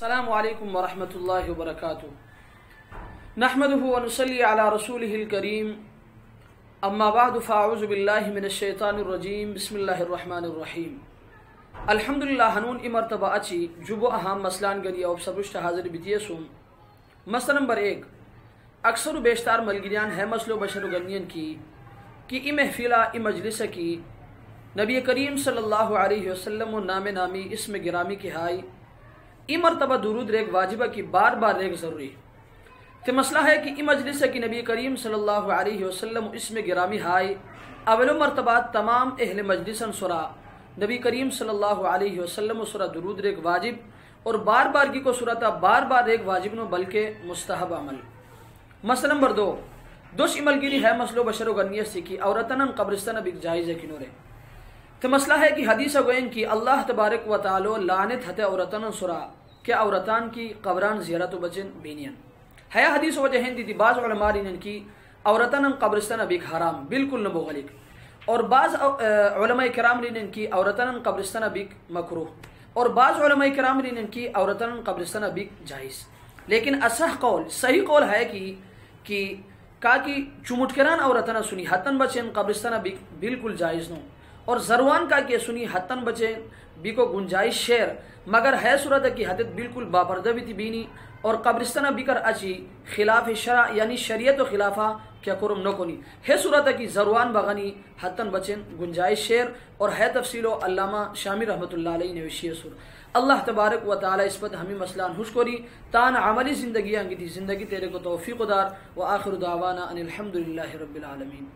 السلام علیکم ورحمۃ اللہ وبرکاتہ نحمدہ ونصلی علی رسولہ الکریم اما بعد فاعوذ باللہ من الشیطان الرجیم بسم اللہ الرحمن الرحیم الحمدللہ ہنون مرتبہ اچھی جبو اہم مسلان گری او سبشت حاضر بیتیسوم مسئلہ نمبر 1 اکثر و بیشتر ملگریان ہے مسلو بشر گنین کی ای محفلہ ای مجلس کی نبی کریم صلی اللہ علیہ وسلم و نام نامی اسم گرامی کی ہائی ای مرتبہ درود ریک واجبہ کی بار بار ریک ضروری تے مسئلہ ہے کہ ای مجلس کی نبی کریم صلی اللہ علیہ وسلم اسم گرامی ہائی اول مرتبہ تمام اہل مجلسن سرا نبی کریم صلی اللہ علیہ وسلم سرا درود ریک واجب اور بار بار کی کو سرتا بار بار ریک واجب نو بلکہ مستحب عمل۔ مسئلہ نمبر 2 دوش عمل گیری ہے مسلو بشر و غنیت سے کی عورتن قبرستان بک جائز ہے کنورے تو مسئلہ ہے کہ حدیث گوئن کی اللہ تبارک و تعالی لعنت ہتے عورتن سرا کہ عورتان کی قبران زیارت و بچن بینین ہے حدیث وجہ ہندی دی بعض علماء رینن کی عورتان قبرستان بک حرام بالکل نبو غلق اور بعض علماء کرام رینن کی عورتان قبرستان بک مکروہ اور بعض علماء کرام رینن کی عورتان قبرستان بک جائز، لیکن اصح قول صحیح قول ہے کہ چمٹکران عورتان سنی حتن بچن قبرستان بک بالکل جائز نو اور زروان کا کہ سنی حتن بچے بھی کو گنجائش شیر مگر ہے صورت کی حدت بالکل باپردہ بھی بینی اور قبرستان بکر اچھی خلاف شرع یعنی شریعت و خلافہ کیا کرم نہ کنی ہے صورت کی زروان بغنی حتن بچن گنجائش شیر اور ہے تفصیل و علامہ شامی رحمۃ اللہ علیہ نے وشی سر اللہ تبارک و تعالی اس پر ہمیں مسئلان خوش کوری تان عملی زندگی انگی زندگی تیرے کو توفیق دار و آخر دعوانا ان الحمدللہ رب العالمین۔